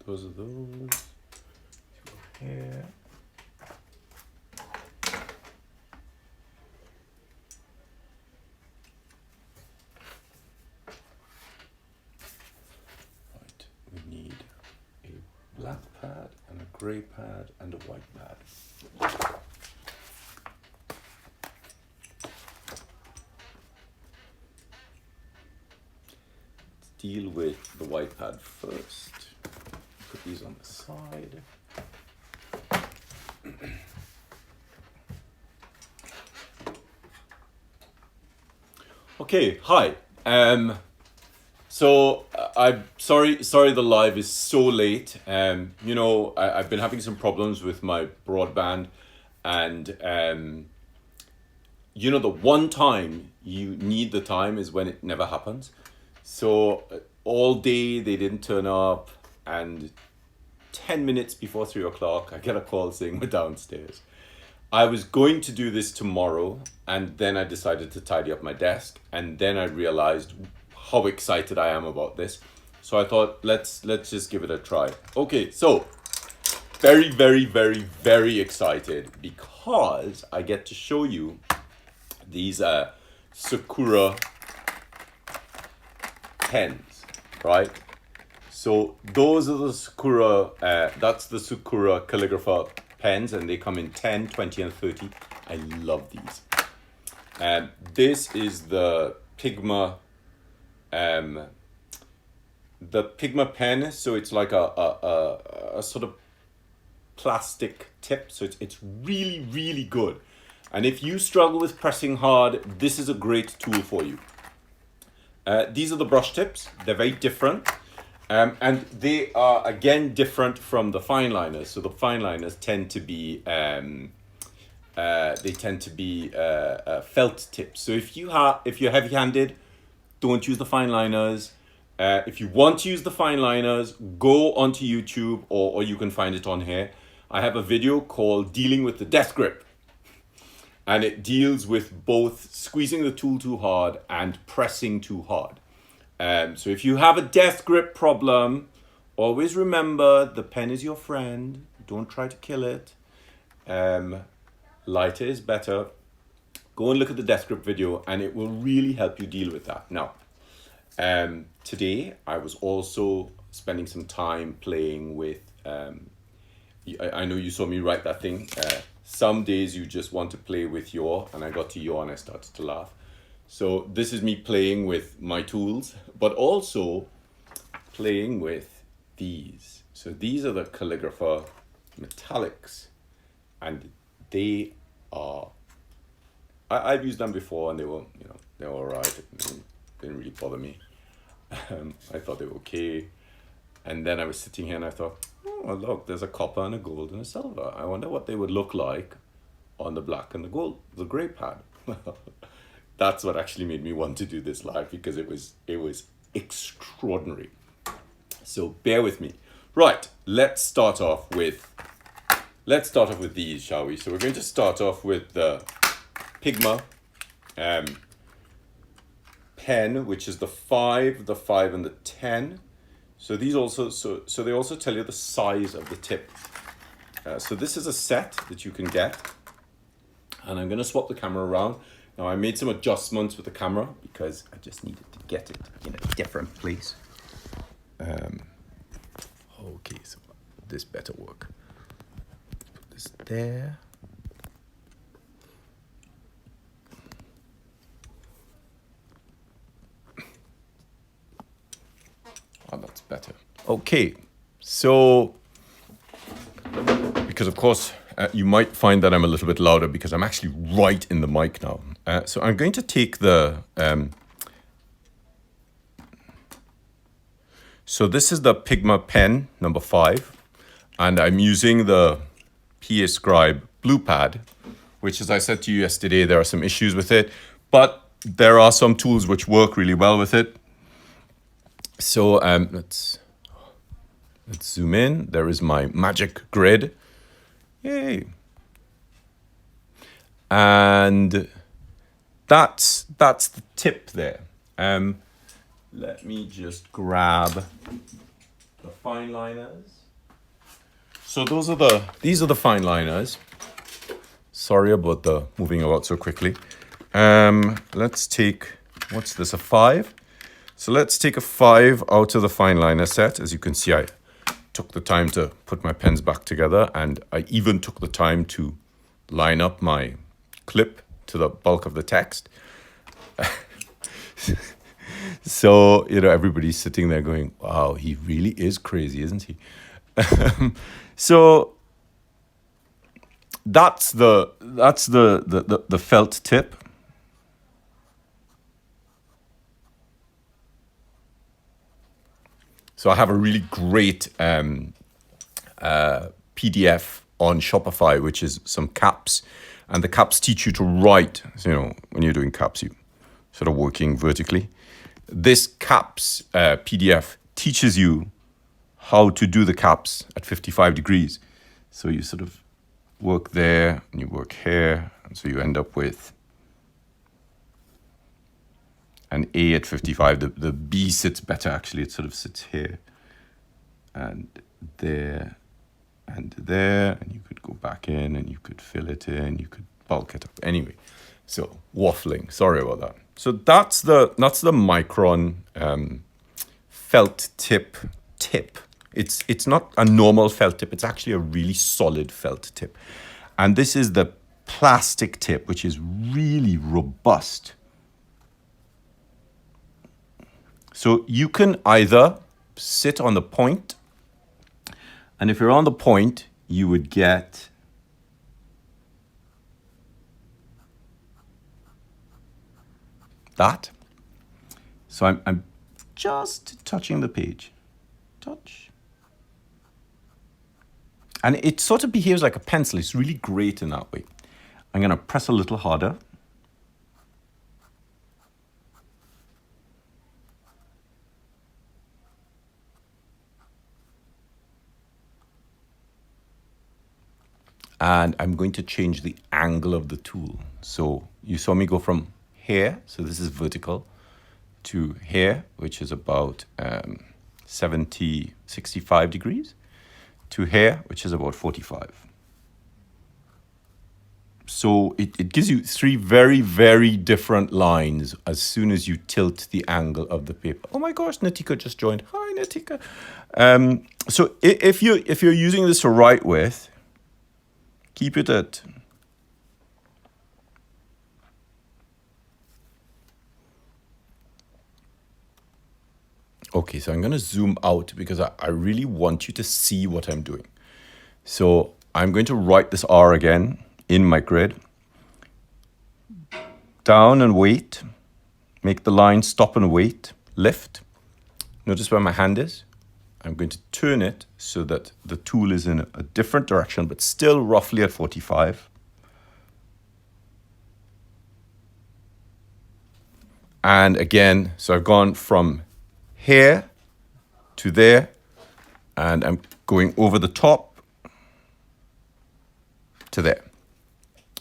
dispose of those. Here. Right, we need a black pad and a grey pad and a white pad. Let's deal with the white pad first. Put these on the side. Okay, hi. So I'm sorry the live is so late. You know, I've been having some problems with my broadband, and you know, the one time you need the time is when it never happens. So all day they didn't turn up, and 10 minutes before 3 o'clock, I get a call saying we're downstairs. I was going to do this tomorrow, and then I decided to tidy up my desk, and then I realized how excited I am about this. So I thought, let's just give it a try. Okay, so very, very, very, very excited because I get to show you these Sakura pens, right? So those are the Sakura, that's the Sakura Calligrapher pens, and they come in 10, 20, and 30. I love these. This is the Pigma Pen. So it's like a sort of plastic tip. So it's really, really good. And if you struggle with pressing hard, this is a great tool for you. These are the brush tips. They're very different. And they are, again, different from the fine liners. So the fine liners tend to be felt tips. So if you're heavy-handed, don't use the fine liners. If you want to use the fine liners, go onto YouTube, or you can find it on here. I have a video called Dealing with the Death Grip, and it deals with both squeezing the tool too hard and pressing too hard. So if you have a death grip problem, always remember the pen is your friend. Don't try to kill it. Lighter is better. Go and look at the death grip video, and it will really help you deal with that. Now, today I was also spending some time playing with, I know you saw me write that thing. Some days you just want to play with your, and I got to your and I started to laugh. So this is me playing with my tools, but also playing with these. So these are the Calligrapher Metallics, and they are, I've used them before, and they were, you know, they were all right. Didn't really bother me. I thought they were okay. And then I was sitting here and I thought, oh, look, there's a copper and a gold and a silver. I wonder what they would look like on the black and the gold, the gray pad. That's what actually made me want to do this live, because it was extraordinary. So bear with me. Right, let's start off with these, shall we? So we're going to start off with the Pigma pen, which is the 5, and the 10. So these also, so they also tell you the size of the tip. So this is a set that you can get, and I'm going to swap the camera around. Now I made some adjustments with the camera because I just needed to get it in a different place. Okay, so this better work. Put this there. Oh, that's better. Okay, so because of course you might find that I'm a little bit louder because I'm actually right in the mic now. So I'm going to take the, so this is the Pigma Pen number 5, and I'm using the PAScribe blue pad, which, as I said to you yesterday, there are some issues with it, but there are some tools which work really well with it. So let's zoom in. There is my magic grid. Yay. And that's the tip there. Let me just grab the fine liners. So these are the fine liners. Sorry about the moving about so quickly. Let's take, what's this, a 5? So let's take a 5 out of the fine liner set. As you can see, I took the time to put my pens back together, and I even took the time to line up my clip to the bulk of the text. So, you know, everybody's sitting there going, wow, he really is crazy, isn't he? So that's the felt tip. So I have a really great PDF on Shopify, which is some caps, and the caps teach you to write. So, you know, when you're doing caps, you sort of working vertically. This caps PDF teaches you how to do the caps at 55 degrees. So you sort of work there and you work here, and so you end up with an A at 55. The B sits better, actually. It sort of sits here and there and there, and you could go back in and you could fill it in, you could bulk it up. Anyway, so waffling, sorry about that. So that's the Micron felt tip. It's not a normal felt tip, it's actually a really solid felt tip. And this is the plastic tip, which is really robust. So you can either sit on the point, and if you're on the point, you would get that. So I'm just touching the page. Touch. And it sort of behaves like a pencil. It's really great in that way. I'm going to press a little harder. And I'm going to change the angle of the tool. So you saw me go from here, so this is vertical, to here, which is about 65 degrees, to here, which is about 45. So it gives you 3 very, very different lines as soon as you tilt the angle of the paper. Oh my gosh, Natika just joined. Hi, Natika. So if you're using this to write with, keep it at okay, so I'm going to zoom out because I really want you to see what I'm doing. So I'm going to write this R again in my grid. Down and wait. Make the line stop and wait. Lift. Notice where my hand is. I'm going to turn it so that the tool is in a different direction, but still roughly at 45. And again, so I've gone from here to there, and I'm going over the top to there.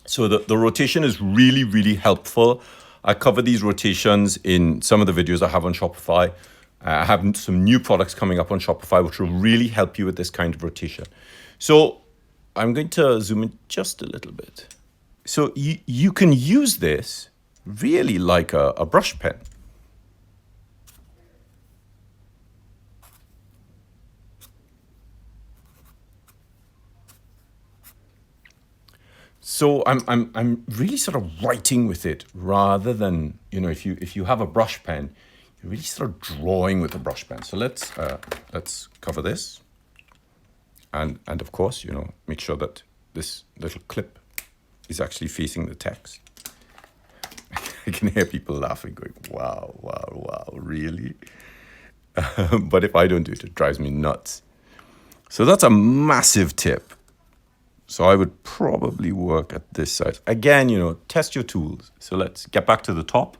So the rotation is really, really helpful. I cover these rotations in some of the videos I have on Shopify. I have some new products coming up on Shopify, which will really help you with this kind of rotation. So I'm going to zoom in just a little bit. So you can use this really like a brush pen. So I'm really sort of writing with it rather than, you know, if you have a brush pen, you're really sort of drawing with a brush pen. So let's cover this, and of course, you know, make sure that this little clip is actually facing the text. I can hear people laughing, going, "Wow, wow, wow, really?" But if I don't do it, it drives me nuts. So that's a massive tip. So I would probably work at this side. Again, you know, test your tools. So let's get back to the top.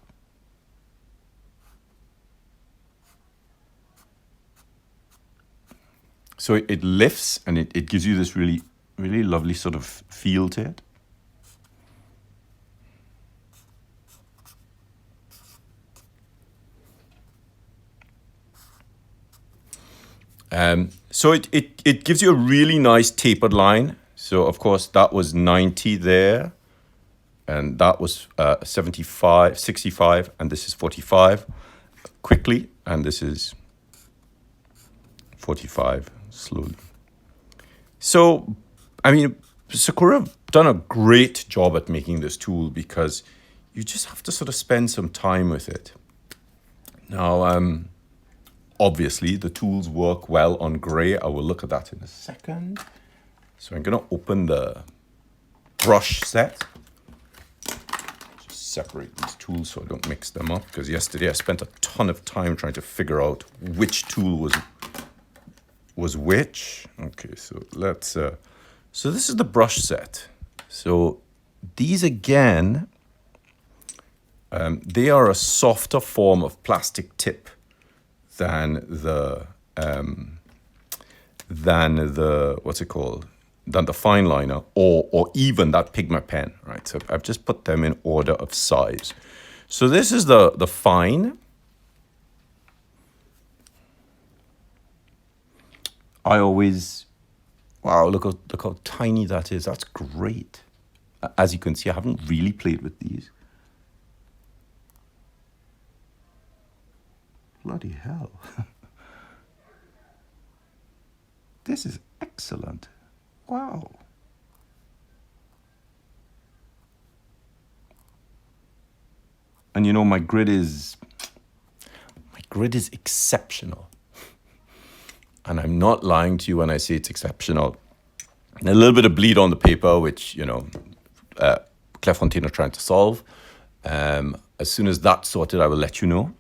So it lifts and it gives you this really, really lovely sort of feel to it. So it gives you a really nice tapered line. So of course that was 90 there, and that was 75, 65, and this is 45 quickly, and this is 45 slowly. So, I mean, Sakura have done a great job at making this tool because you just have to sort of spend some time with it. Now, obviously, the tools work well on gray. I will look at that in a second. So I'm going to open the brush set. Just separate these tools so I don't mix them up, because yesterday I spent a ton of time trying to figure out which tool was which. Okay, so let's... so this is the brush set. So these again, they are a softer form of plastic tip than the what's it called? Than the fine liner or even that Pigma pen, right? So I've just put them in order of size. So this is the fine. I always, wow, look how tiny that is. That's great. As you can see, I haven't really played with these. Bloody hell. This is excellent. Wow. And you know, my grid is exceptional. And I'm not lying to you when I say it's exceptional. And a little bit of bleed on the paper, which, you know, Clairefontaine are trying to solve. As soon as that's sorted, I will let you know.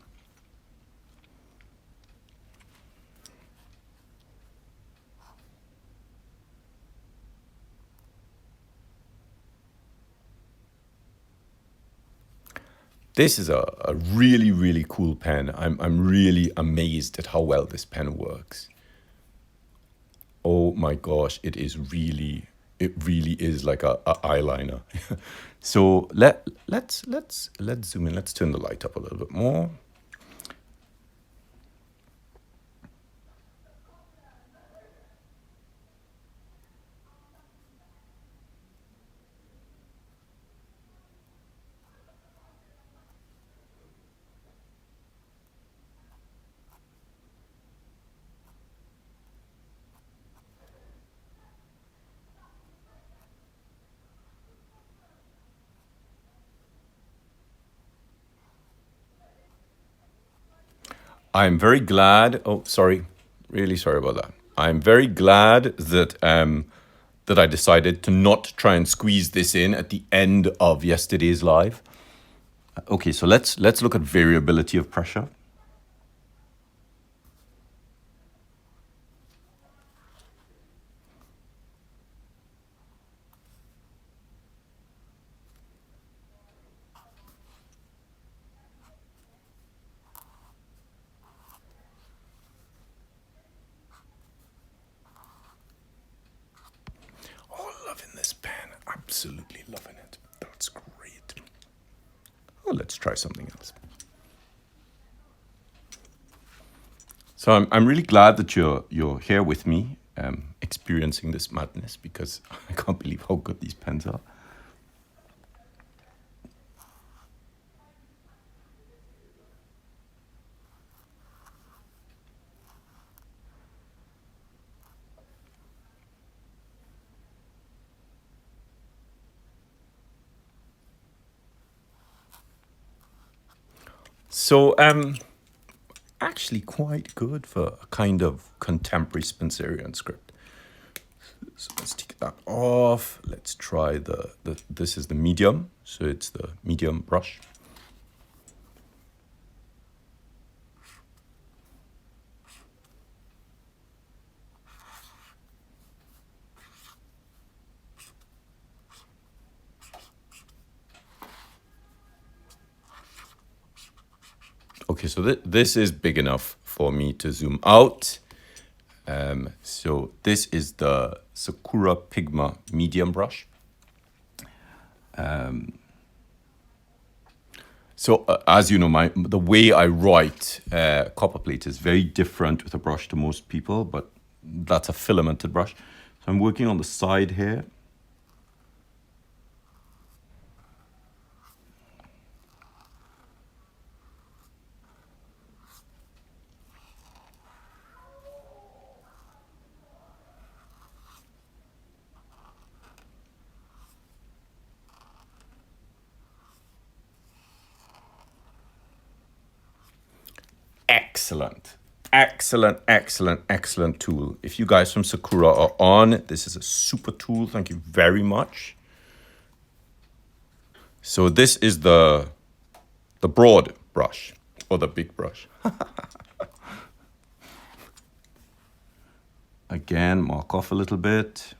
This is a really, really cool pen. I'm really amazed at how well this pen works. Oh my gosh, it really is like a eyeliner. So let's zoom in. Let's turn the light up a little bit more. I'm very glad. Oh, sorry. Really sorry about that. I'm very glad that that I decided to not try and squeeze this in at the end of yesterday's live. Okay, so let's look at variability of pressure. This pen, absolutely loving it. That's great. Oh, let's try something else. So I'm really glad that you're here with me, experiencing this madness, because I can't believe how good these pens are. So actually quite good for a kind of contemporary Spencerian script. So let's take that off. Let's try this is the medium, so it's the medium brush. Okay, so this is big enough for me to zoom out. So this is the Sakura Pigma medium brush. So as you know, the way I write copper plate is very different with a brush to most people, but that's a filamented brush. So I'm working on the side here. Excellent. Excellent, excellent, excellent tool. If you guys from Sakura are on, this is a super tool. Thank you very much. So this is the broad brush, or the big brush. Again, mark off a little bit,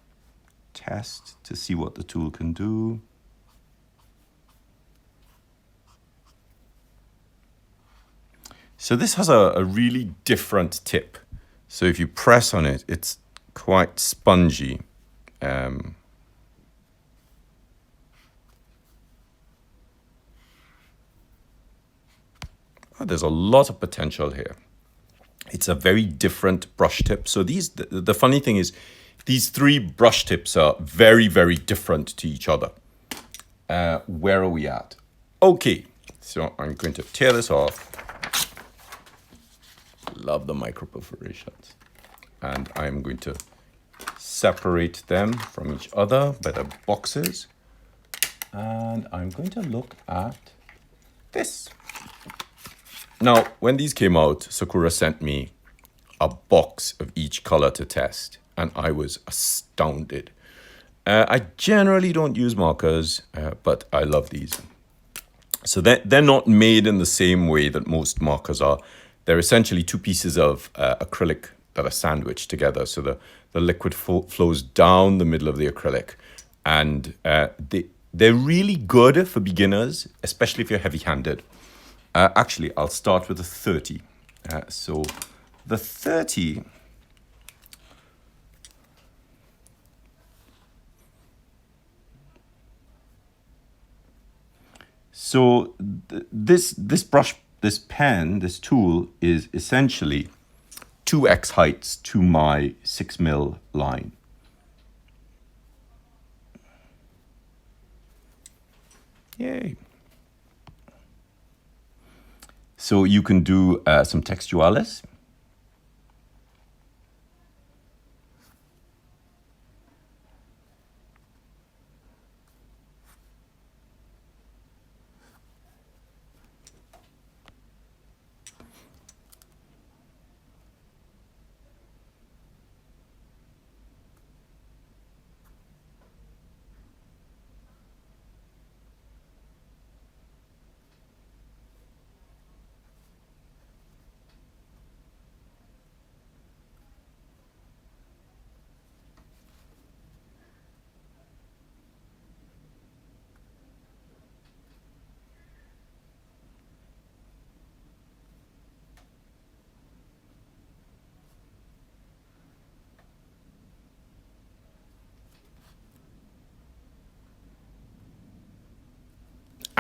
test to see what the tool can do. So this has a really different tip. So if you press on it, it's quite spongy. There's a lot of potential here. It's a very different brush tip. So the funny thing is, these three brush tips are very, very different to each other. Where are we at? Okay, so I'm going to tear this off. Love the micro perforations. And I'm going to separate them from each other by the boxes. And I'm going to look at this. Now, when these came out, Sakura sent me a box of each color to test, and I was astounded. I generally don't use markers, but I love these. So they're not made in the same way that most markers are. They're essentially two pieces of acrylic that are sandwiched together. So the liquid flows down the middle of the acrylic, and they're really good for beginners, especially if you're heavy-handed. Actually, I'll start with a 30. So the 30... So this brush, this pen, this tool is essentially 2x heights to my 6mm line. Yay. So you can do some textualis.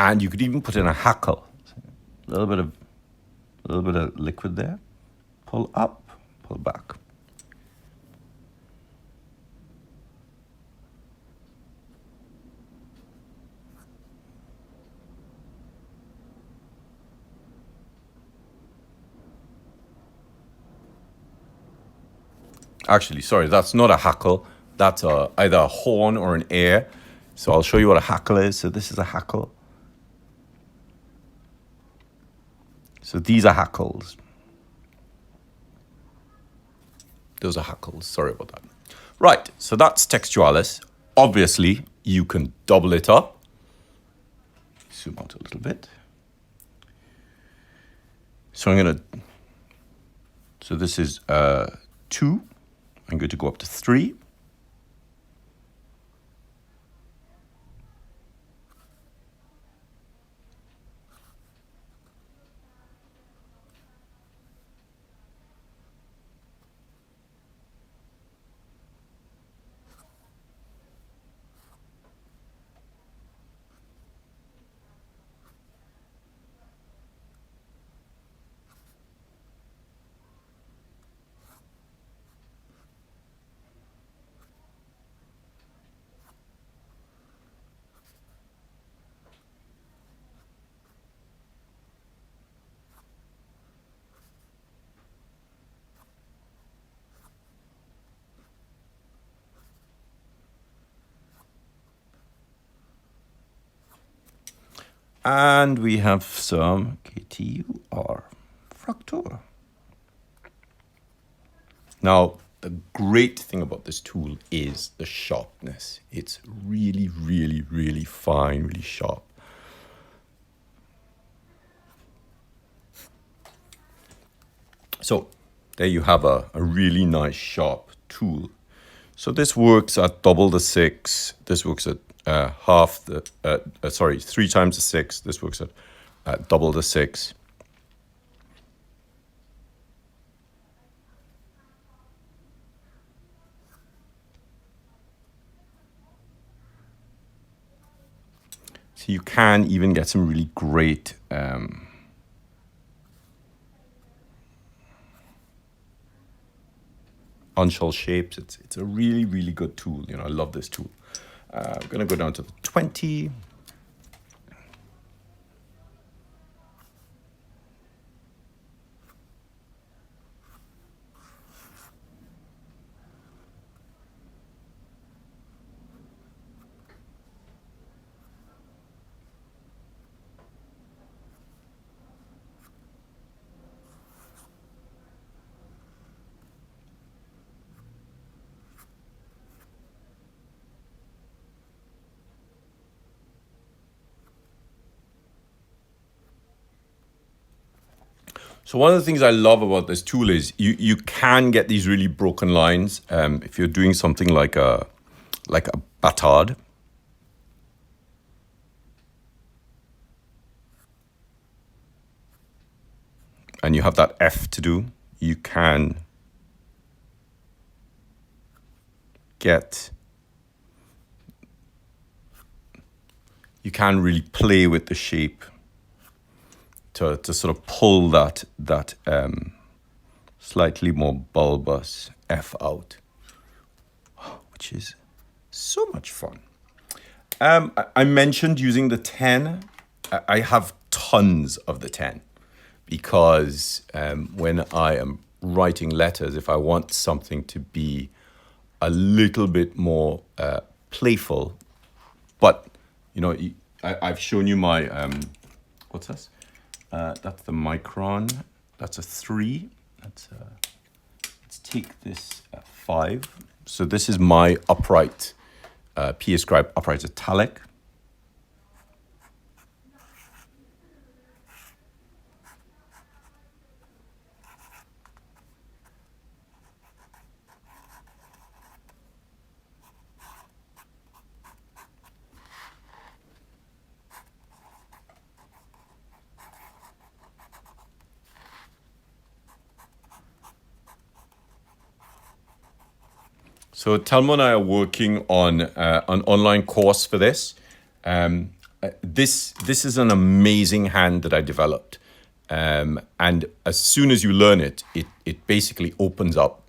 And you could even put in a hackle. A little bit of liquid there. Pull up, pull back. Actually, sorry, that's not a hackle. That's either a horn or an ear. So I'll show you what a hackle is. So this is a hackle. So these are hackles. Those are hackles. Sorry about that. Right, so that's textualis. Obviously, you can double it up. Zoom out a little bit. So so this is 2. I'm going to go up to 3. And we have some KTUR Fraktur. Now, the great thing about this tool is the sharpness. It's really, really, really fine, really sharp. So there you have a really nice sharp tool. So this works at double the 6. This works at half the, 3 times the 6. This works at double the 6. So you can even get some really great unshell shapes. It's a really, really good tool. You know, I love this tool. I'm going to go down to the 20. So one of the things I love about this tool is you can get these really broken lines if you're doing something like a batard. And you have that F to do. You can really play with the shape to sort of pull that slightly more bulbous F out, which is so much fun. I mentioned using the 10. I have tons of the 10 because when I am writing letters, if I want something to be a little bit more playful, but you know, I've shown you my what's this? That's the micron. That's a 3. Let's take this 5. So this is my upright PAScribe upright italic. So Telmo and I are working on an online course for this. This is an amazing hand that I developed. And as soon as you learn it, it basically opens up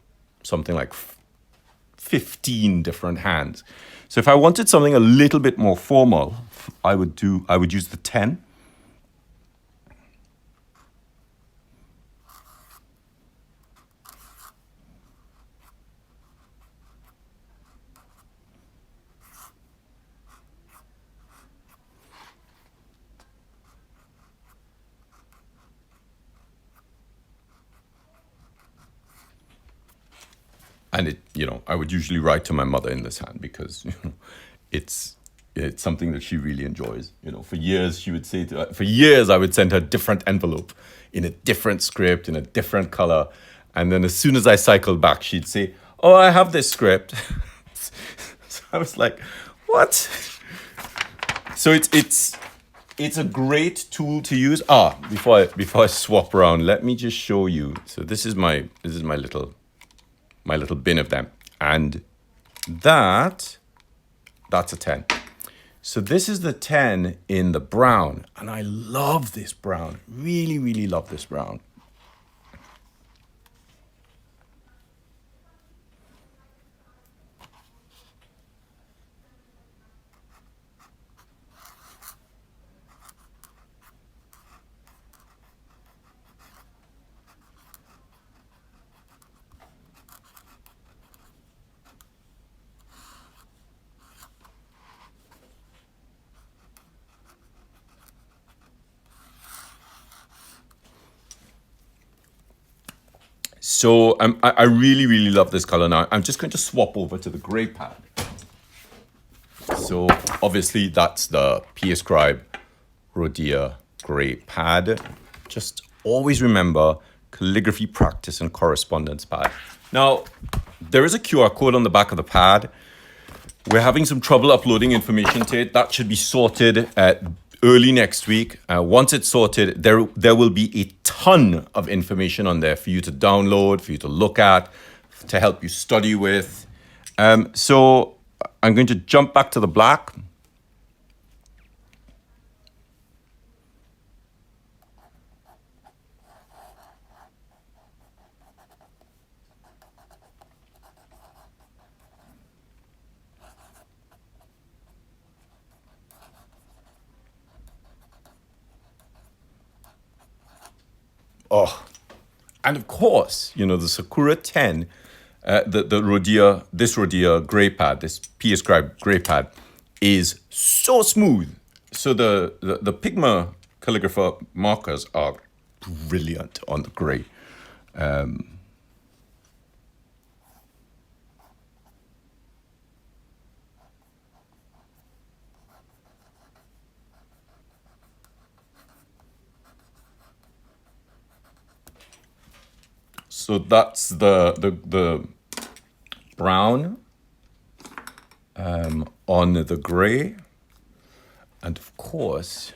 something like 15 different hands. So if I wanted something a little bit more formal, I would use the 10. And I would usually write to my mother in this hand because it's something that she really enjoys. For years she would say for years I would send her a different envelope in a different script in a different color, and then as soon as I cycled back, she'd say, "Oh, I have this script." So I was like, "What?" So it's a great tool to use. Before I swap around, let me just show you. So this is my little bin of them, and that's a 10. So this is the 10 in the brown, and I love this brown. Really, really love this brown. So I really, really love this color now. I'm just going to swap over to the gray pad. So obviously that's the PAScribe Rhodia gray pad. Just always remember calligraphy practice and correspondence pad. Now, there is a QR code on the back of the pad. We're having some trouble uploading information to it. That should be sorted early next week. Once it's sorted, there will be a ton of information on there for you to download, for you to look at, to help you study with. So I'm going to jump back to the black. Oh, and of course, you know, the Sakura 10, the Rhodia, this Rhodia gray pad, this PAScribe gray pad is so smooth. So the Pigma Calligrapher markers are brilliant on the gray. So that's the brown on the gray, and of course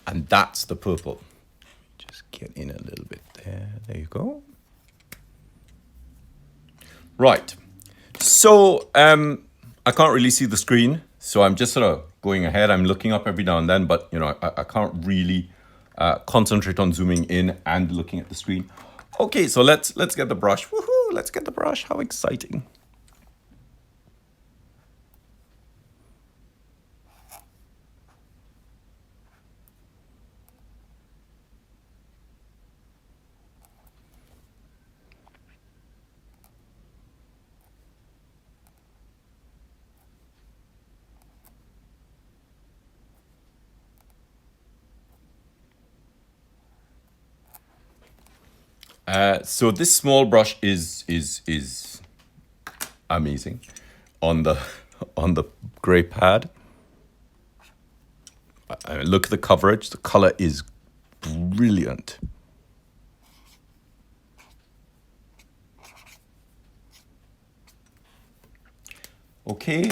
and that's the purple. Just get in a little bit there. There you go. Right. So I can't really see the screen, so I'm just sort of going ahead. I'm looking up every now and then, but you know, I can't really concentrate on zooming in and looking at the screen. Okay, so let's get the brush. Woohoo! Let's get the brush. How exciting! So this small brush is amazing on the gray pad. Look at the coverage. The color is brilliant. Okay.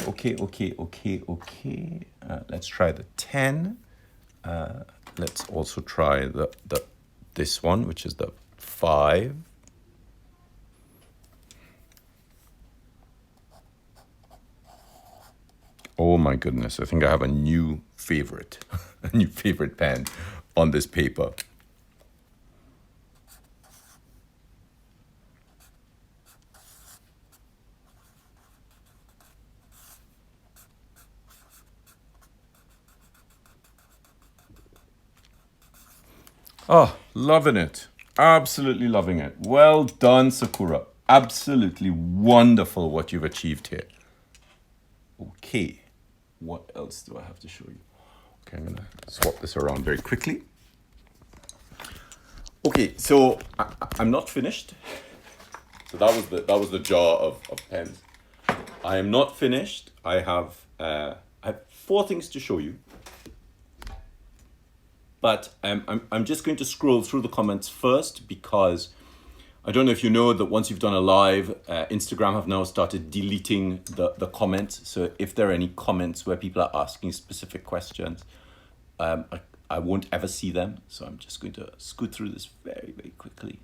Let's try the 10. Let's also try this one, which is the 5. Oh my goodness, I think I have a new favorite, a new favorite pen on this paper. Oh, loving it. Absolutely loving it. Well done, Sakura. Absolutely wonderful what you've achieved here. Okay, what else do I have to show you? Okay, I'm gonna swap this around very quickly. Okay, so I'm not finished. So that was the jar of pens. I am not finished. I have 4 things to show you. But I'm just going to scroll through the comments first, because I don't know if you know that once you've done a live, Instagram have now started deleting the comments. So if there are any comments where people are asking specific questions, I won't ever see them. So I'm just going to scoot through this very, very quickly.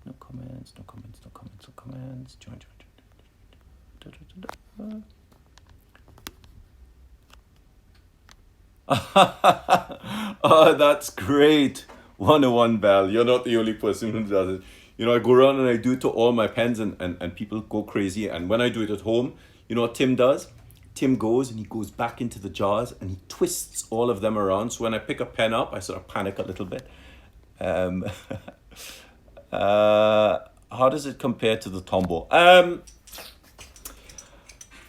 No comments, no comments, no comments, no comments. Join. Oh, that's great. 101 Bell. You're not the only person who does it. You know, I go around and I do it to all my pens, and people go crazy. And when I do it at home, you know what Tim does? Tim goes and he goes back into the jars and he twists all of them around. So when I pick a pen up, I sort of panic a little bit. How does it compare to the Tombow?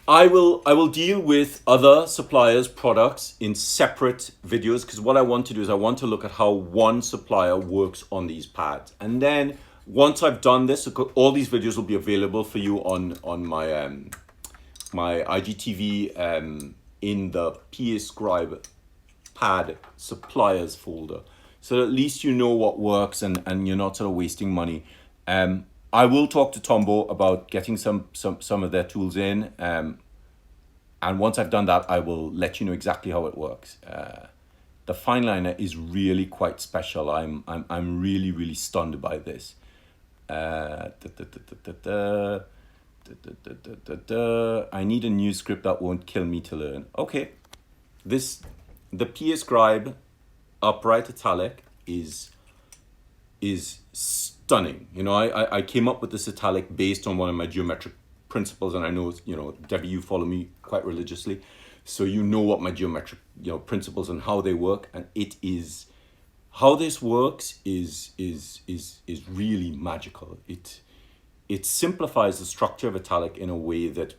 I will deal with other suppliers' products in separate videos, because what I want to do is I want to look at how one supplier works on these pads. And then once I've done this, all these videos will be available for you on my my IGTV in the PAScribe pad suppliers folder. So at least you know what works and you're not sort of wasting money. I will talk to Tombow about getting some of their tools in. And once I've done that, I will let you know exactly how it works. The fine liner is really quite special. I'm really stunned by this. I need a new script that won't kill me to learn. Okay, the PAScribe upright italic is stunning. You know, I came up with this italic based on one of my geometric principles, and I know, you know, Debbie, you follow me quite religiously, so you know what my geometric, you know, principles and how they work, and it is how this works is really magical. It simplifies the structure of italic in a way that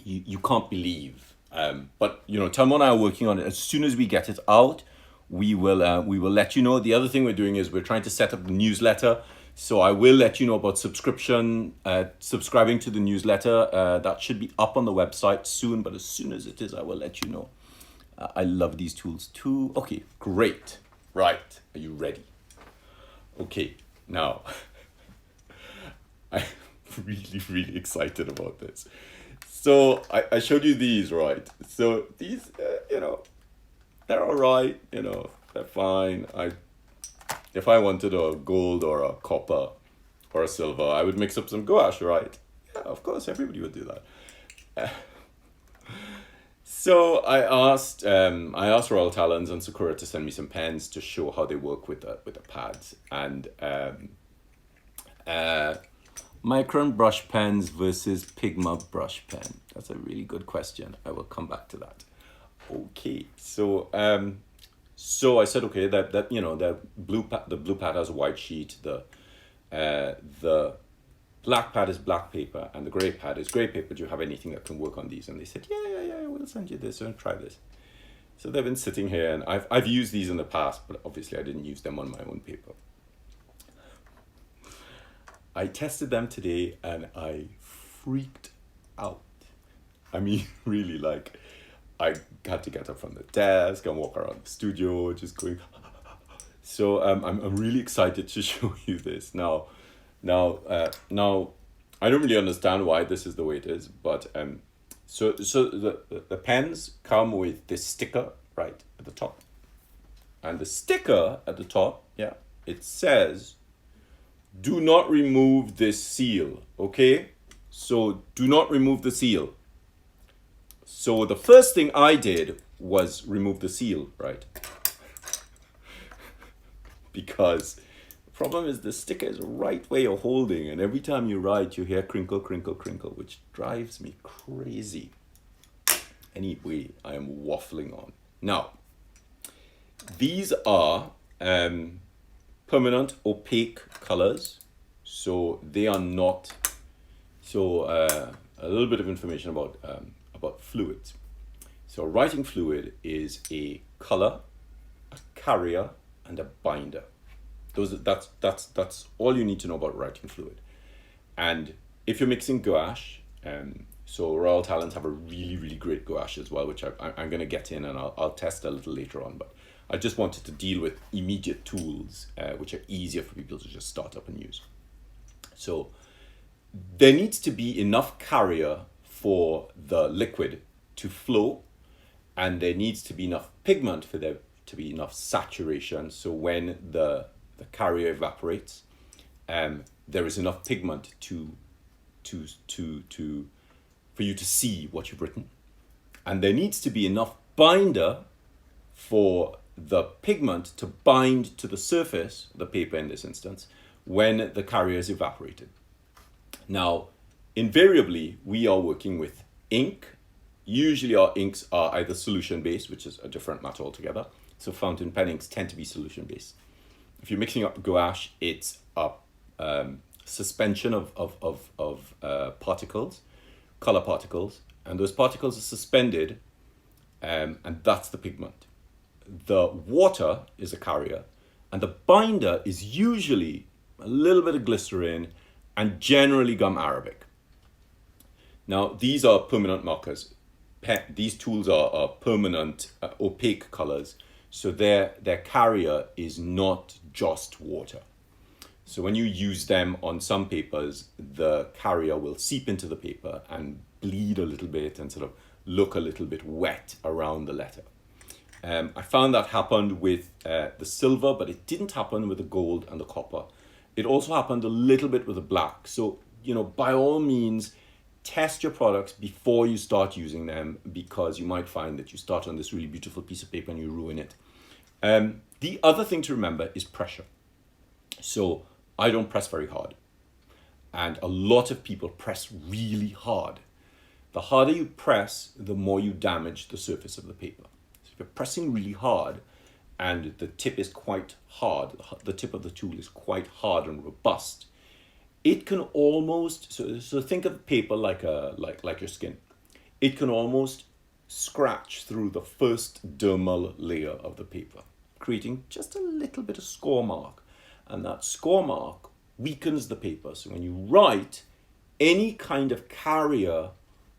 you can't believe. But you know, Telmo and I are working on it. As soon as we get it out, we will let you know. The other thing we're doing is we're trying to set up the newsletter. So I will let you know about subscribing to the newsletter. That should be up on the website soon, but as soon as it is, I will let you know. I love these tools too. Okay, great. Right, are you ready? Okay, now, I'm really excited about this. So I showed you these, right? So these, you know, they're all right, you know, they're fine. If I wanted a gold or a copper or a silver, I would mix up some gouache, right? Yeah, of course, everybody would do that. So I asked Royal Talons and Sakura to send me some pens to show how they work with the pads. And Micron brush pens versus Pigma brush pen. That's a really good question. I will come back to that. Okay, so I said, okay, that you know, the blue pad has a white sheet, the black pad is black paper, and the gray pad is gray paper. Do you have anything that can work on these? And they said, yeah, we'll send you this and try this. So they've been sitting here, and I've used these in the past, but obviously I didn't use them on my own paper. I tested them today, and I freaked out. I mean, really, like, I had to get up from the desk and walk around the studio, just going. So I'm really excited to show you this now. Now I don't really understand why this is the way it is, but so the pens come with this sticker right at the top, and the sticker at the top, yeah, it says, "Do not remove this seal." Okay, so do not remove the seal. So the first thing I did was remove the seal, right? Because the problem is the sticker is right where you're holding, and every time you write, you hear crinkle, crinkle, crinkle, which drives me crazy. Anyway, I am waffling on. Now, these are permanent opaque colors, so they are not. So a little bit of information about fluids. So writing fluid is a color, a carrier, and a binder. That's all you need to know about writing fluid. And if you're mixing gouache, so Royal Talons have a really great gouache as well, which I'm going to get in, and I'll test a little later on. But I just wanted to deal with immediate tools, which are easier for people to just start up and use. So there needs to be enough carrier for the liquid to flow, and there needs to be enough pigment for there to be enough saturation. So when the carrier evaporates, there is enough pigment to for you to see what you've written. And there needs to be enough binder for the pigment to bind to the surface, the paper in this instance, when the carrier is evaporated. Now, invariably, we are working with ink. Usually our inks are either solution-based, which is a different matter altogether. So fountain pen inks tend to be solution-based. If you're mixing up gouache, it's a suspension of particles, color particles, and those particles are suspended, and that's the pigment. The water is a carrier, and the binder is usually a little bit of glycerin and generally gum arabic. Now, these are permanent markers. These tools are permanent, opaque colors, so their carrier is not just water. So when you use them on some papers, the carrier will seep into the paper and bleed a little bit and sort of look a little bit wet around the letter. I found that happened with the silver, but it didn't happen with the gold and the copper. It also happened a little bit with the black. So, you know, by all means, test your products before you start using them, because you might find that you start on this really beautiful piece of paper and you ruin it. The other thing to remember is pressure. So I don't press very hard, and a lot of people press really hard. The harder you press, the more you damage the surface of the paper. So if you're pressing really hard and the tip is quite hard, the tip of the tool is quite hard and robust, it can almost, so think of paper like your skin. It can almost scratch through the first dermal layer of the paper, creating just a little bit of score mark. And that score mark weakens the paper. So when you write, any kind of carrier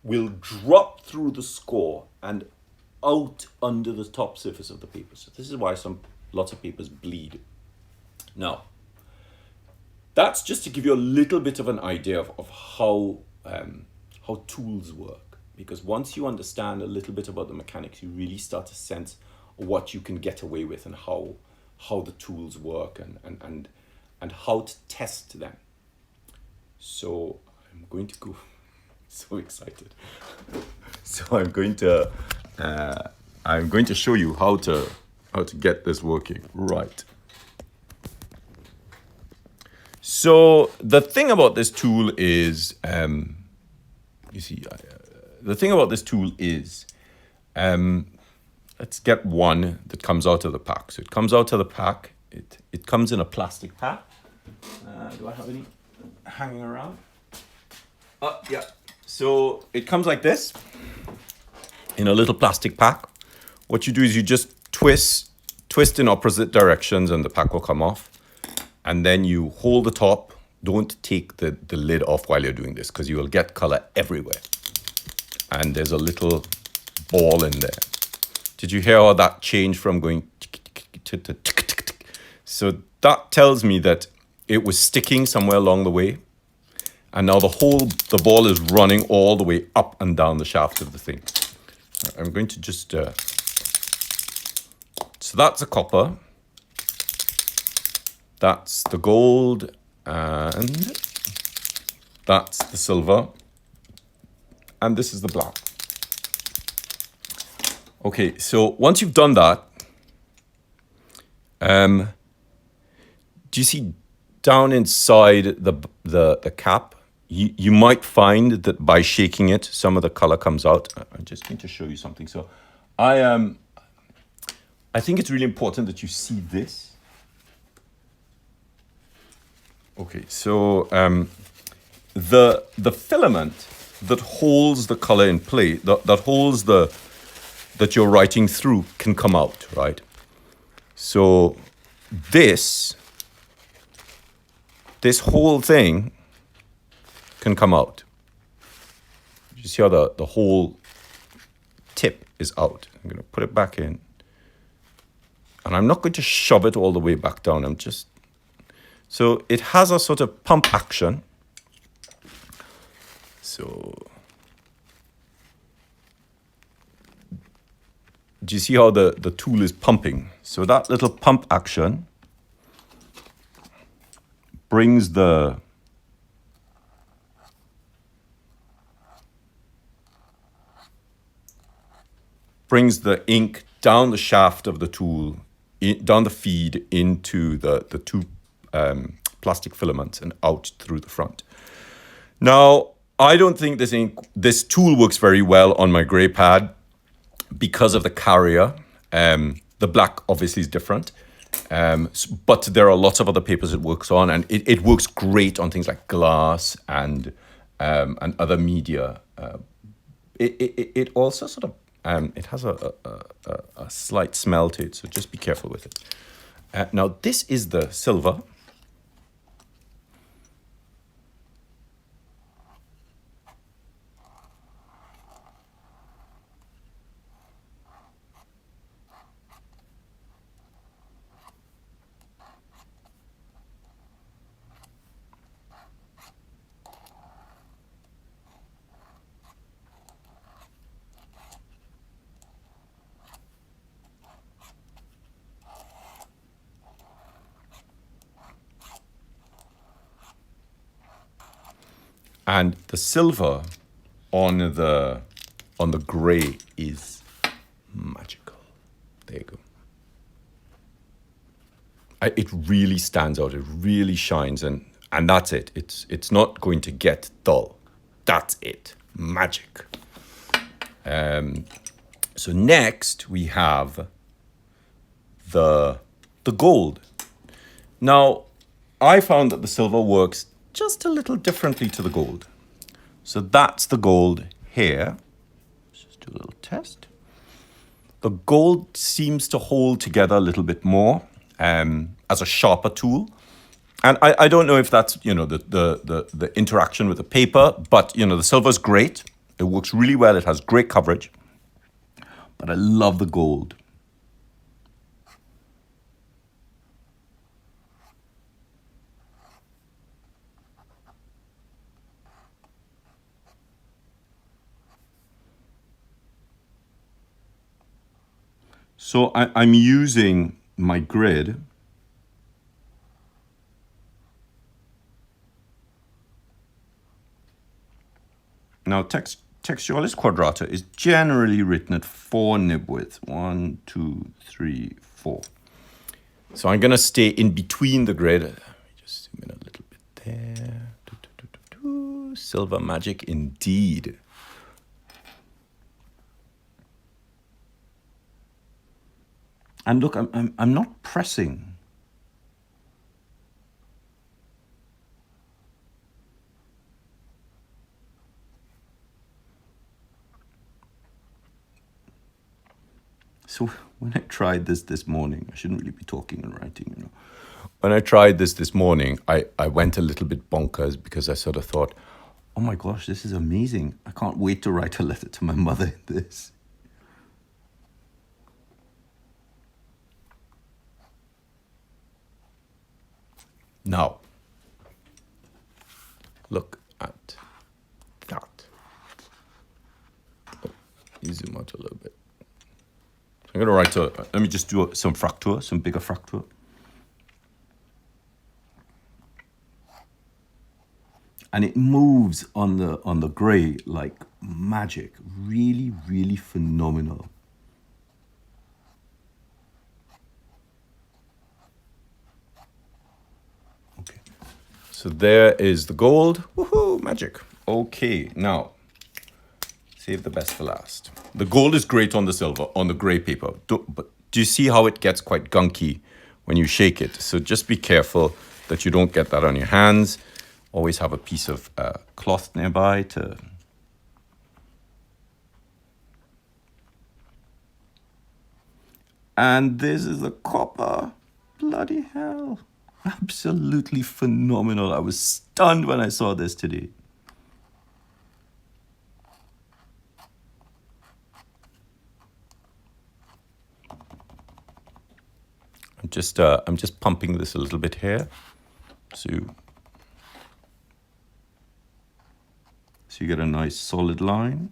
will drop through the score and out under the top surface of the paper. So this is why lots of papers bleed. Now, that's just to give you a little bit of an idea of how tools work. Because once you understand a little bit about the mechanics, you really start to sense what you can get away with and how the tools work and how to test them. So I'm going to go, so excited. So I'm going to show you how to get this working right. So the thing about this tool is, let's get one that comes out of the pack. So it comes out of the pack. It comes in a plastic pack. Do I have any hanging around? Oh, yeah. So it comes like this in a little plastic pack. What you do is you just twist in opposite directions and the pack will come off. And then you hold the top. Don't take the lid off while you're doing this, because you will get color everywhere. And there's a little ball in there. Did you hear how that changed from going to? So that tells me that it was sticking somewhere along the way. And now the ball is running all the way up and down the shaft of the thing. I'm going to just, so that's a copper. That's the gold, and that's the silver. And this is the black. Okay, so once you've done that, do you see down inside the cap? You might find that by shaking it, some of the color comes out. I'm just going to show you something. So I think it's really important that you see this. Okay, so the filament that holds the color in place, that holds that you're writing through, can come out, right? So this whole thing can come out. You see how the whole tip is out. I'm going to put it back in. And I'm not going to shove it all the way back down. So it has a sort of pump action. So do you see how the tool is pumping? So that little pump action brings the brings the ink down the shaft of the tool, down the feed into the two plastic filaments and out through the front. Now, I don't think this tool works very well on my grey pad because of the carrier. The black obviously is different, but there are lots of other papers it works on, and it works great on things like glass and other media. It also sort of it has a slight smell to it, so just be careful with it. Now this is the silver. And the silver on the grey is magical. There you go. It really stands out. It really shines, and that's it. It's not going to get dull. That's it. Magic. So next we have the gold. Now, I found that the silver works just a little differently to the gold. So that's the gold here. Let's just do a little test. The gold seems to hold together a little bit more as a sharper tool. And I don't know if that's, the interaction with the paper, but, the silver is great. It works really well. It has great coverage. But I love the gold. So I'm using my grid. Now, Textualis quadrata is generally written at 4 nib widths. 1, 2, 3, 4. So I'm going to stay in between the grid. Let me just zoom in a little bit there. Silver magic indeed. And look, I'm not pressing. So when I tried this morning, I shouldn't really be talking and writing, When I tried this morning, I went a little bit bonkers because I sort of thought, oh my gosh, this is amazing. I can't wait to write a letter to my mother in this. Now, look at that. Oh, you zoom out a little bit. So I'm going to write let me just do some fraktur, some bigger fraktur. And it moves on the grey like magic. Really, really phenomenal. Okay. So there is the gold. Woohoo, magic. Okay, now, save the best for last. The gold is great on the silver, on the grey paper. But do you see how it gets quite gunky when you shake it? So just be careful that you don't get that on your hands. Always have a piece of cloth nearby to... And this is the copper. Bloody hell. Absolutely phenomenal. I was stunned when I saw this today. I'm just pumping this a little bit here. So you get a nice solid line.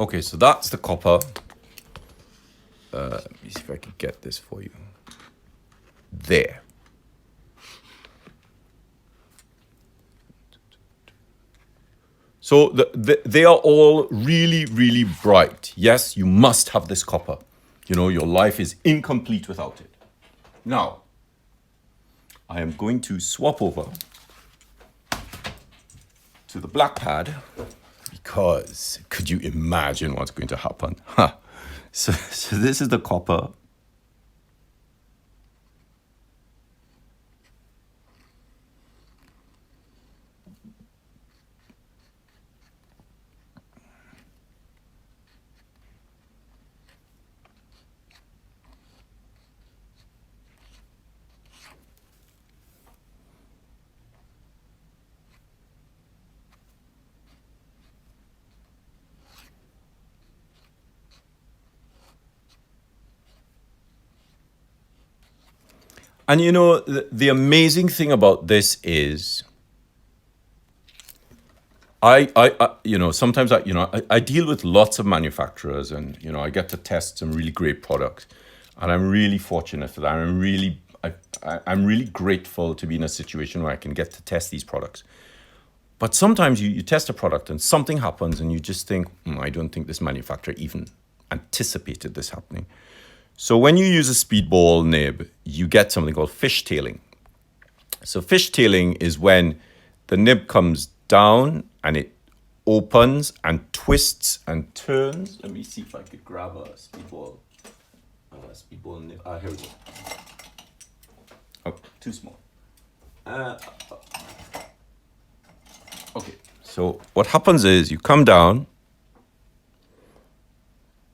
Okay, so that's the copper. Let me see if I can get this for you. There. So they are all really, really bright. Yes, you must have this copper. You know, your life is incomplete without it. Now, I am going to swap over to the black pad because could you imagine what's going to happen? Huh. So this is the copper. And you know, the amazing thing about this is you know, sometimes I deal with lots of manufacturers and, you know, I get to test some really great products and I'm really fortunate for that. I'm really grateful to be in a situation where I can get to test these products. But sometimes you test a product and something happens and you just think, I don't think this manufacturer even anticipated this happening. So when you use a speedball nib, you get something called fishtailing. So fishtailing is when the nib comes down and it opens and twists and turns. Let me see if I could grab a speedball nib. Here we go. Oh, too small. Okay, so what happens is you come down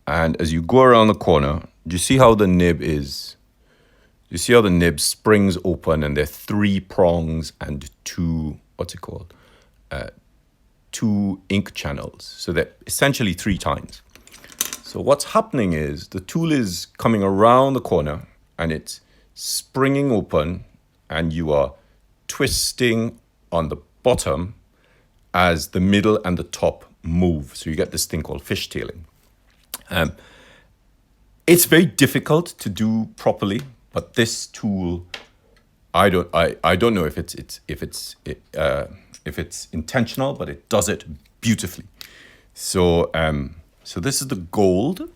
and as you go around the corner, do you see how the nib is? You see how the nib springs open and there are 3 prongs and 2, what's it called? 2 ink channels. So they're essentially 3 tines. So what's happening is the tool is coming around the corner and it's springing open and you are twisting on the bottom as the middle and the top move. So you get this thing called fishtailing. It's very difficult to do properly, but this tool, I don't know if it's intentional, but it does it beautifully. So so this is the gold.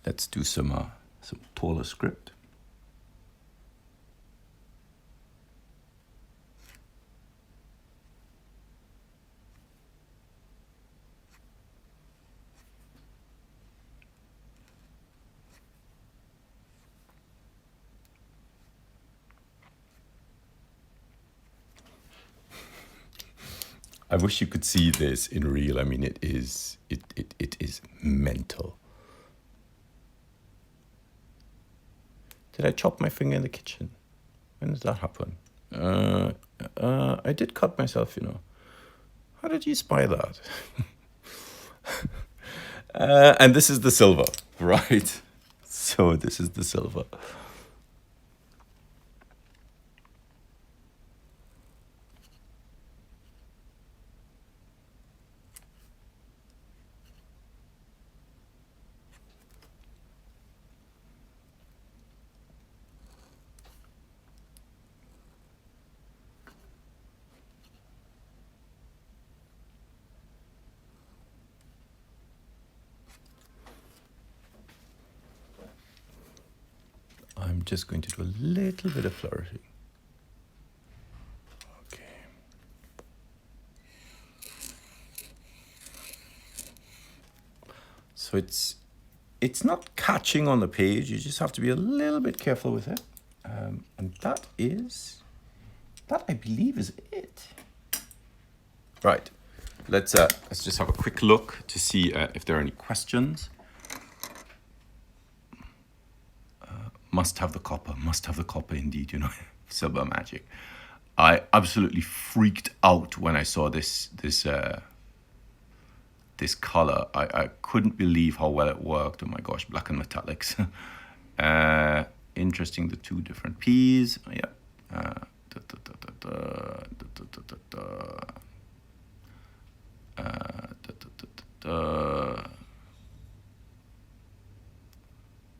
Let's do some taller script. I wish you could see this in real. I mean, it is mental. Did I chop my finger in the kitchen? When does that happen? I did cut myself, you know. How did you spy that? And this is the silver, right? So this is the silver. I'm just going to do a little bit of flourishing. Okay. So it's not catching on the page. You just have to be a little bit careful with it. And that I believe is it. Right. Let's just have a quick look to see if there are any questions. must have the copper indeed, you know, silver magic. I absolutely freaked out when I saw this color. I couldn't believe how well it worked. Oh my gosh, black and metallics. Interesting, the two different P's. Yeah.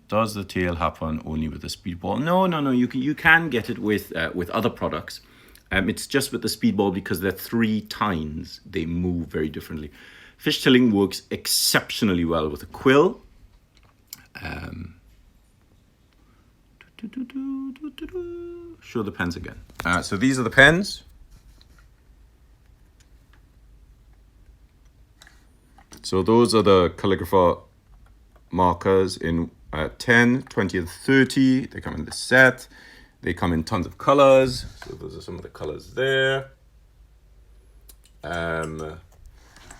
Does the tail happen only with the speedball? No. You can get it with other products. It's just with the speedball because they're 3 tines. They move very differently. Fishtailing works exceptionally well with a quill. Show the pens again. So these are the pens. So those are the Calligrapher markers in 10, 20, and 30. They come in this set. They come in tons of colors. So those are some of the colors there.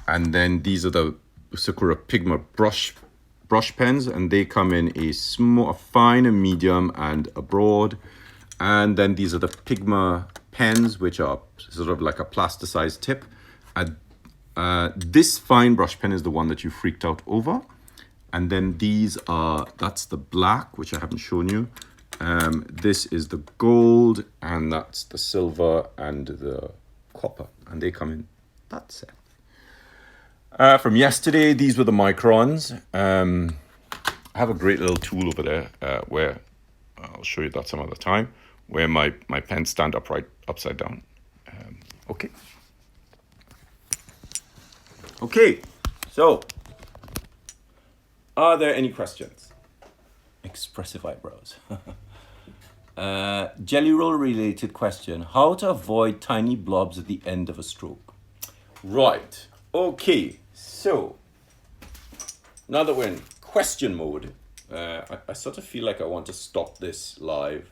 And then these are the Sakura Pigma brush pens, and they come in a small, a fine, a medium, and a broad. And then these are the Pigma pens, which are sort of like a plasticized tip. This fine brush pen is the one that you freaked out over. And then these are, that's the black, which I haven't shown you. This is the gold, and that's the silver and the copper. And they come in that set. From yesterday, these were the microns. I have a great little tool over there where, I'll show you that some other time, where my pens stand upright, upside down. Okay. Okay, so are there any questions? Expressive eyebrows. Jelly roll related question. How to avoid tiny blobs at the end of a stroke? Right, okay, so now that we're in question mode, I sort of feel like I want to stop this live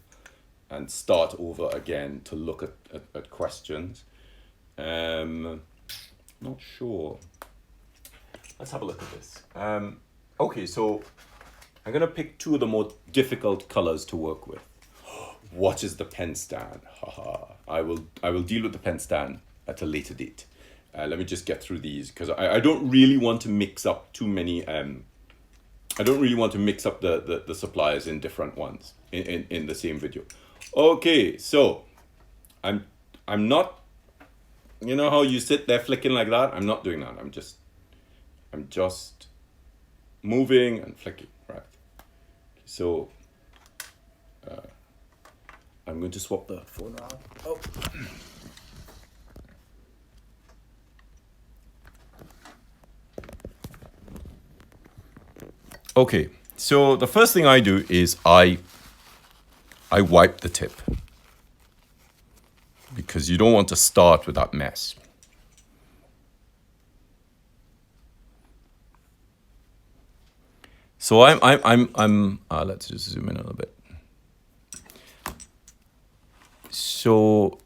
and start over again to look at questions. Not sure. Let's have a look at this. Okay, so I'm gonna pick 2 of the more difficult colors to work with. What is the pen stand? Haha. I will deal with the pen stand at a later date. Let me just get through these because I don't really want to mix up too many. I don't really want to mix up the suppliers in different ones in the same video. Okay, so I'm not. You know how you sit there flicking like that? I'm not doing that. I'm just moving and flicking, right? So I'm going to swap the phone out. Oh. Okay, so the first thing I do is I wipe the tip, because you don't want to start with that mess. So let's just zoom in a little bit. So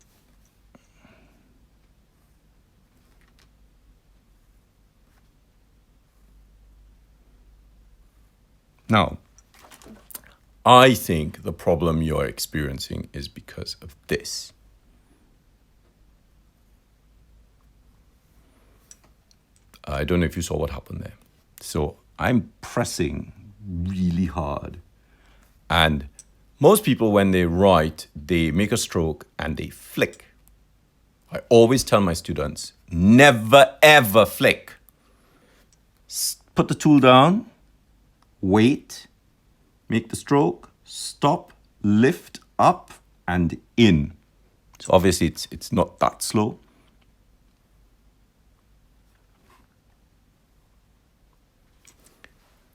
now, I think the problem you're experiencing is because of this. I don't know if you saw what happened there. So I'm pressing really hard. And most people, when they write, they make a stroke and they flick. I always tell my students, never ever flick. Put the tool down, wait, make the stroke, stop, lift up and in. So obviously it's not that slow.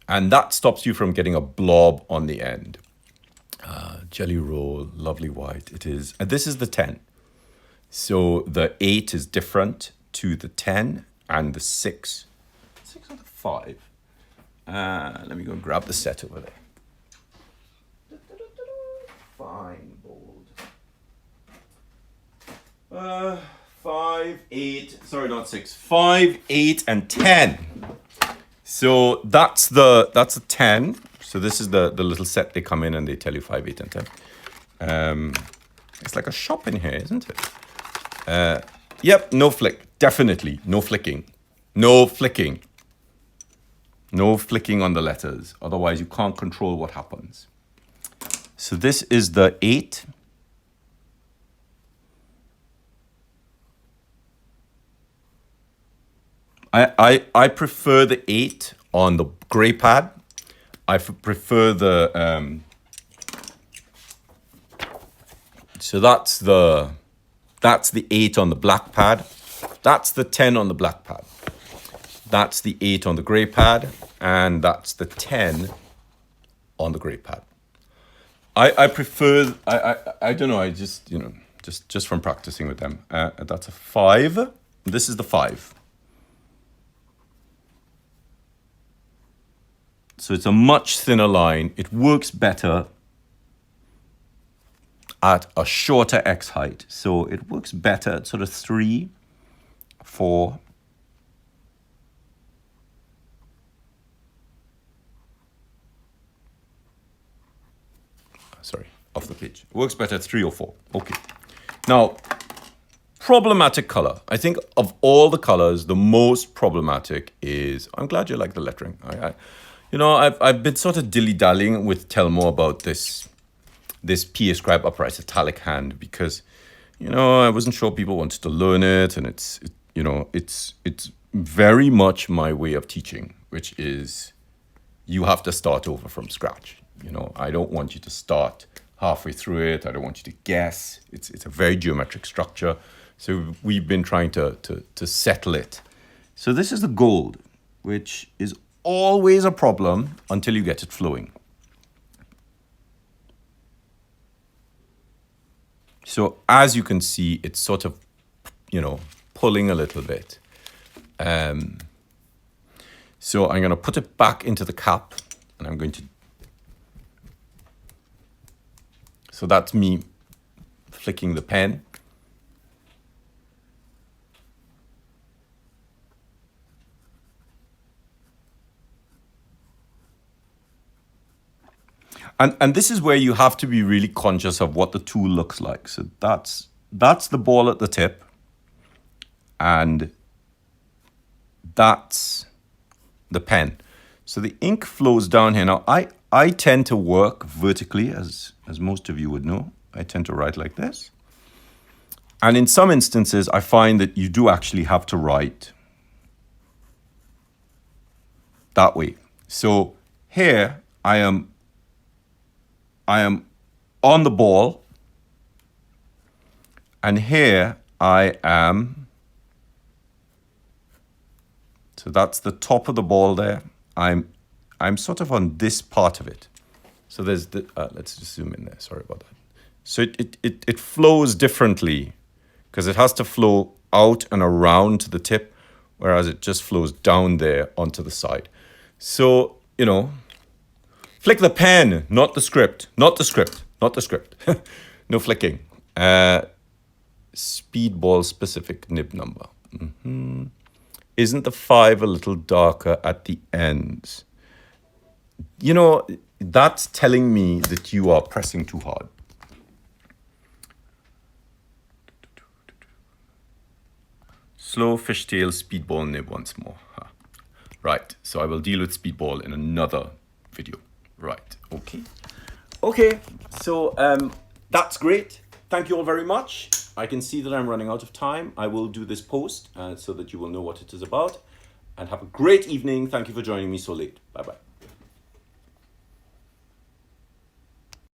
And that stops you from getting a blob on the end. Jelly roll, lovely white. It is. And this is the 10. So the 8 is different to the 10 and the 6. 6 or the 5. Let me go and grab the set over there. Fine, bold. 5, 8. Sorry, not 6. 5, 8, and 10. So that's a 10. So this is the little set they come in and they tell you 5, 8, and 10. It's like a shop in here, isn't it? Yep, no flick. Definitely no flicking. No flicking. No flicking on the letters. Otherwise, you can't control what happens. So this is the 8. I prefer the 8 on the gray pad. I prefer the so that's the 8 on the black pad. That's the 10 on the black pad. That's the 8 on the gray pad, and that's the 10 on the gray pad. I prefer I don't know, I just, you know, just from practicing with them. That's a 5. This is the 5. So it's a much thinner line. It works better at a shorter X height. So it works better at sort of 3, 4. Sorry, off the page. It works better at 3 or 4. Okay. Now, problematic color. I think of all the colors, the most problematic is, I'm glad you like the lettering. You know, I've been sort of dilly-dallying with Telmo about this PAScribe upright italic hand because, you know, I wasn't sure people wanted to learn it, and it's very much my way of teaching, which is you have to start over from scratch. You know, I don't want you to start halfway through it. I don't want you to guess. It's a very geometric structure. So we've been trying to settle it. So this is the gold, which is always a problem until you get it flowing. So as you can see, it's sort of, you know, pulling a little bit. So I'm going to put it back into the cap, and I'm going to, so that's me flicking the pen. And this is where you have to be really conscious of what the tool looks like. So that's the ball at the tip, and that's the pen. So the ink flows down here. Now I tend to work vertically, as most of you would know. I tend to write like this. And in some instances, I find that you do actually have to write that way. So here I am on the ball, and here I am, so that's the top of the ball there. I'm sort of on this part of it. So there's the, let's just zoom in there, sorry about that. So it flows differently because it has to flow out and around to the tip, whereas it just flows down there onto the side. So, you know, flick the pen, not the script, not the script, not the script. No flicking. Speedball specific nib number. Isn't the 5 a little darker at the ends? You know, that's telling me that you are pressing too hard. Slow fishtail speedball nib once more. Right, so I will deal with speedball in another video. Right, okay, so that's great. Thank you all very much. I can see that I'm running out of time. I will do this post so that you will know what it is about. And have a great evening. Thank you for joining me so late. Bye-bye.